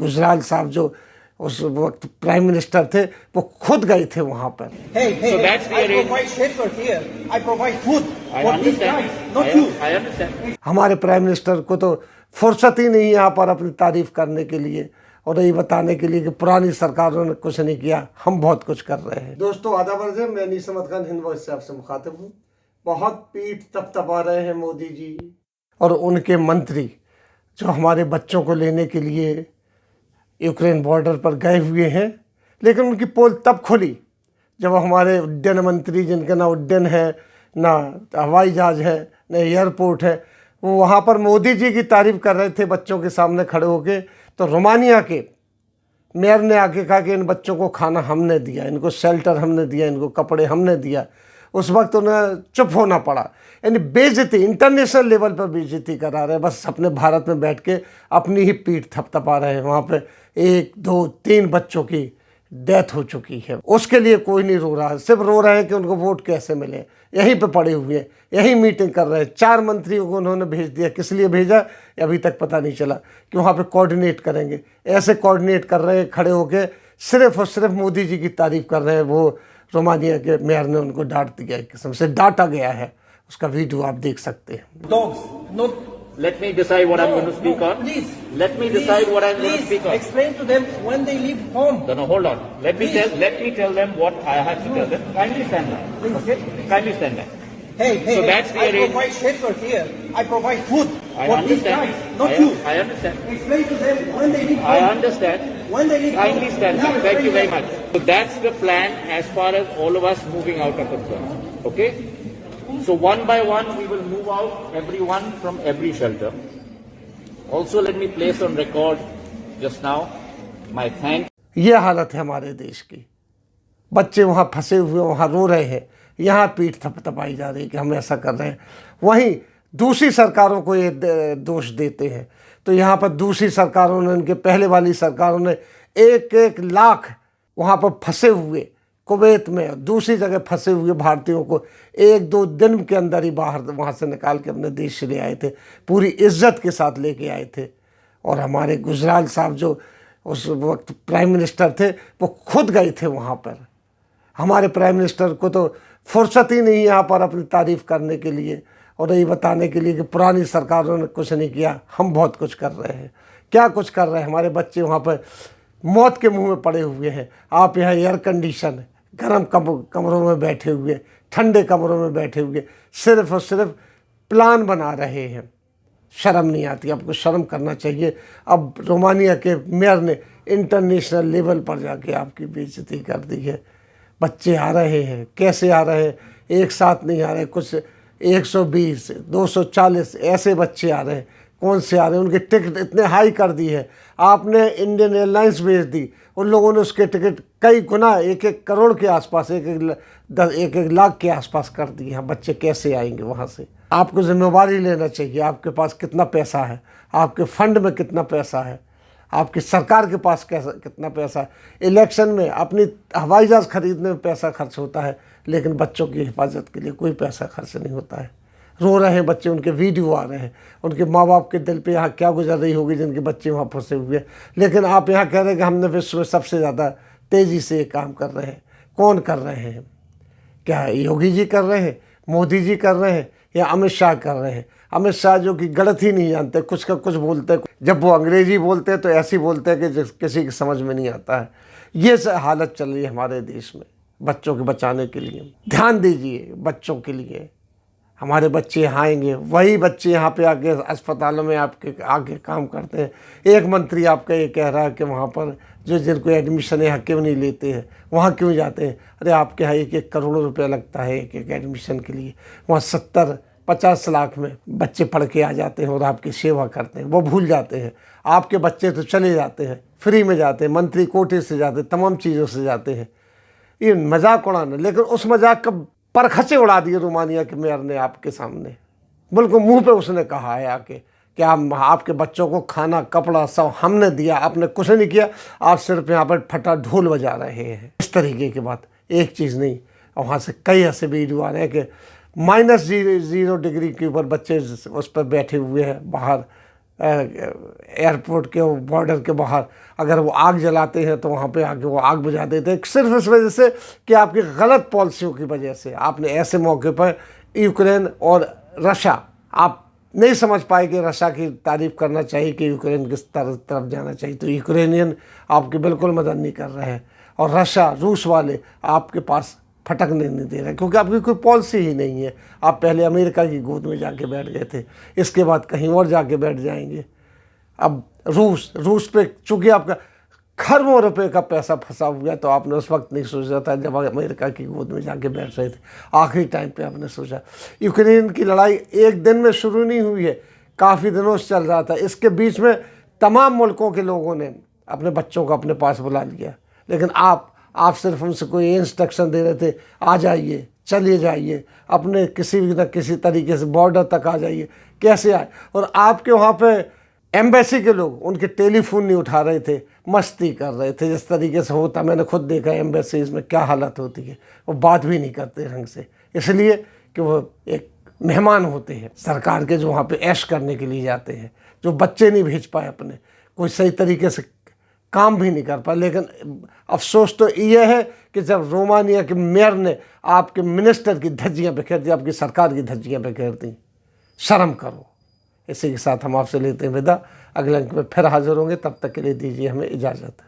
गुजराल साहब जो उस वक्त प्राइम मिनिस्टर थे वो खुद गए थे वहां पर। So that's the I arrangement. provide shelter here. I provide food I for these understand. guys, not you. I understand. हमारे प्राइम मिनिस्टर को तो फुर्सत ही नहीं यहाँ पर अपनी तारीफ करने के लिए और ये बताने के लिए कि पुरानी सरकारों ने कुछ नहीं किया, हम बहुत कुछ कर रहे हैं। दोस्तों आदाब अर्ज़ है, मैं नीस अहमद खान हिंद वॉइस से आपसे मुखातिब हूँ। बहुत पीठ तपतपा रहे हैं मोदी जी और उनके मंत्री जो हमारे बच्चों को लेने के लिए यूक्रेन बॉर्डर पर गए हुए हैं, लेकिन उनकी पोल तब खुली जब हमारे उड्डयन मंत्री, जिनका ना उड्डयन है, ना हवाई जहाज़ है, ना एयरपोर्ट है, वो वहाँ पर मोदी जी की तारीफ़ कर रहे थे बच्चों के सामने खड़े होके। तो रोमानिया के मेयर ने आके कहा कि इन बच्चों को खाना हमने दिया, इनको शेल्टर हमने दिया, इनको कपड़े हमने दिया। उस वक्त उन्हें चुप होना पड़ा। यानी बेइज्जती, इंटरनेशनल लेवल पर बेइज्जती करा रहे हैं, बस अपने भारत में बैठ के अपनी ही पीठ थपथपा रहे हैं। वहाँ पे 1, 2, 3 बच्चों की डेथ हो चुकी है, उसके लिए कोई नहीं रो रहा है। सिर्फ रो रहे हैं कि उनको वोट कैसे मिले, यहीं पे पड़े हुए हैं, यहीं मीटिंग कर रहे हैं। 4 मंत्रियों को उन्होंने भेज दिया, किस लिए भेजा अभी तक पता नहीं चला, कि वहाँ पे कोऑर्डिनेट करेंगे। ऐसे कोऑर्डिनेट कर रहे हैं खड़े होके, सिर्फ और सिर्फ मोदी जी की तारीफ कर रहे हैं। वो रोमानिया के मेयर ने उनको डांट दिया, एक किस्म से डांटा गया है, उसका वीडियो आप देख सकते हैं। Dogs, not. Let me decide what I'm going to speak on. Please. Let me decide what I'm going to speak on. Explain to them when they leave home. No, hold on. Let me Please. tell them what I have to tell them. Kindly stand back. Okay? Kindly stand back. Hey, So that's the I arrangement. provide shelter here. I provide food I for these understand. guys, not you. I understand. Explain to them when they leave I home. understand. When they leave Kindly home. stand back. Now Thank you very explain much. So that's the plan as far as all of us moving out are concerned. Okay? So one by one we will move out everyone from every shelter. Also let me place on record just now my thanks. ये हालत है हमारे देश की। बच्चे वहाँ फंसे हुए, वहाँ रो रहे हैं, यहाँ पीठ थपथपाई जा रही है कि हम ऐसा कर रहे हैं। वहीं दूसरी सरकारों को ये दोष देते हैं। तो यहाँ पर दूसरी सरकारों ने, उनके पहले वाली सरकारों ने 1-1 लाख वहाँ पर फंसे हुए, कुवैत में दूसरी जगह फंसे हुए भारतीयों को 1-2 दिन के अंदर ही बाहर वहाँ से निकाल के अपने देश से ले आए थे, पूरी इज्जत के साथ लेके आए थे। और हमारे गुजराल साहब जो उस वक्त प्राइम मिनिस्टर थे वो खुद गए थे वहाँ पर। हमारे प्राइम मिनिस्टर को तो फुर्सत ही नहीं यहाँ पर अपनी तारीफ़ करने के लिए और ये बताने के लिए कि पुरानी सरकारों ने कुछ नहीं किया, हम बहुत कुछ कर रहे हैं। क्या कुछ कर रहे हैं? हमारे बच्चे वहाँ पर मौत के मुंह में पड़े हुए हैं। आप यहाँ एयर कंडीशन गर्म कमरों में बैठे हुए, ठंडे कमरों में बैठे हुए, सिर्फ और सिर्फ प्लान बना रहे हैं। शर्म नहीं आती? आपको शर्म करना चाहिए। अब रोमानिया के मेयर ने इंटरनेशनल लेवल पर जाके आपकी बेइज्जती कर दी है। बच्चे आ रहे हैं, कैसे आ रहे हैं? एक साथ नहीं आ रहे, कुछ 120, 240 ऐसे बच्चे आ रहे हैं। कौन से आ रहे हैं? उनके टिकट इतने हाई कर दी है। आपने इंडियन एयरलाइंस भेज दी, उन लोगों ने उसके टिकट कई गुना 1-1 करोड़ के आसपास, 1-1 लाख के आसपास कर दिए हैं। बच्चे कैसे आएंगे वहाँ से? आपको जिम्मेवारी लेना चाहिए। आपके पास कितना पैसा है, आपके फंड में कितना पैसा है, आपकी सरकार के पास कितना पैसा है। इलेक्शन में अपनी हवाई जहाज़ खरीदने में पैसा खर्च होता है, लेकिन बच्चों की हिफाजत के लिए कोई पैसा खर्च नहीं होता है। रो रहे हैं बच्चे, उनके वीडियो आ रहे हैं, उनके माँ बाप के दिल पे यहाँ क्या गुजर रही होगी जिनके बच्चे वहाँ फंसे हुए हैं। लेकिन आप यहाँ कह रहे हैं कि हमने विश्व में सबसे ज़्यादा तेज़ी से ये काम कर रहे हैं। कौन कर रहे हैं? क्या योगी जी कर रहे हैं, मोदी जी कर रहे हैं, या अमित शाह कर रहे हैं? अमित शाह जो कि गलत ही नहीं जानते, कुछ का कुछ बोलते हैं। जब वो अंग्रेजी बोलते हैं तो ऐसी बोलते हैं कि किसी की समझ में नहीं आता है। ये हालत चल रही है हमारे देश में बच्चों के बचाने के लिए। ध्यान दीजिए बच्चों के लिए। हमारे बच्चे यहाँ आएंगे, वही बच्चे यहाँ पे आके अस्पतालों में आपके आके काम करते हैं। एक मंत्री आपका ये कह रहा है कि वहाँ पर जो जिनको एडमिशन यहाँ क्यों नहीं लेते हैं, वहाँ क्यों जाते हैं? अरे आपके यहाँ 1-1 करोड़ रुपया लगता है एक एडमिशन के लिए। वहाँ 70-50 लाख में बच्चे पढ़ के आ जाते हैं और आपकी सेवा करते हैं। वो भूल जाते हैं। आपके बच्चे तो चले जाते हैं, फ्री में जाते हैं, मंत्री कोटे से जाते हैं, तमाम चीज़ों से जाते हैं। ये मजाक उड़ाना, लेकिन उस मजाक का परखचे उड़ा दिए रोमानिया के मेयर ने आपके सामने। बिल्कुल मुंह पे उसने कहा है आके कि आपके बच्चों को खाना कपड़ा सब हमने दिया, आपने कुछ नहीं किया। आप सिर्फ यहाँ पर फटा ढोल बजा रहे हैं। इस तरीके की बात, एक चीज़ नहीं। और वहाँ से कई ऐसे वीडियो आ रहे हैं कि -0 डिग्री के ऊपर बच्चे उस पर बैठे हुए हैं बाहर एयरपोर्ट के बॉर्डर के बाहर अगर वो आग जलाते हैं तो वहाँ पे आके वो आग बुझा देते हैं, सिर्फ इस वजह से कि आपकी गलत पॉलिसियों की वजह से। आपने ऐसे मौके पर यूक्रेन और रशिया, आप नहीं समझ पाए कि रशिया की तारीफ करना चाहिए कि यूक्रेन किस तरफ जाना चाहिए, तो यूक्रेनियन आपकी बिल्कुल मदद नहीं कर रहे हैं और रशिया रूस वाले आपके पास फटकने नहीं दे रहे, क्योंकि आपकी कोई पॉलिसी ही नहीं है। आप पहले अमेरिका की गोद में जाके बैठ गए थे, इसके बाद कहीं और जाके बैठ जाएंगे। अब रूस पे चूंकि आपका खरबों रुपए का पैसा फंसा हुआ है, तो आपने उस वक्त नहीं सोचा था जब अमेरिका की गोद में जाके बैठ रहे थे। आखिरी टाइम पे आपने सोचा। यूक्रेन की लड़ाई एक दिन में शुरू नहीं हुई है, काफ़ी दिनों से चल रहा था। इसके बीच में तमाम मुल्कों के लोगों ने अपने बच्चों को अपने पास बुला लिया, लेकिन आप सिर्फ उनसे कोई इंस्ट्रक्शन दे रहे थे, आ जाइए, चले जाइए, अपने किसी न किसी तरीके से बॉर्डर तक आ जाइए। कैसे आए? और आपके वहाँ पे एम्बेसी के लोग उनके टेलीफोन नहीं उठा रहे थे, मस्ती कर रहे थे, जिस तरीके से होता मैंने खुद देखा एम्बेसीज में क्या हालत होती है। वो बात भी नहीं करते ढंग से, इसलिए कि वो एक मेहमान होते हैं सरकार के, जो वहाँ पे ऐश करने के लिए जाते हैं, जो बच्चे नहीं भेज पाए अपने, कोई सही तरीके से काम भी नहीं कर पाए। लेकिन अफसोस तो ये है कि जब रोमानिया के मेयर ने आपके मिनिस्टर की धज्जियाँ बिखेर दी, आपकी सरकार की धज्जियाँ बिखेर दी, शर्म करो। इसी के साथ हम आपसे लेते हैं विदा। अगले अंक में फिर हाजिर होंगे, तब तक के लिए दीजिए हमें इजाज़त।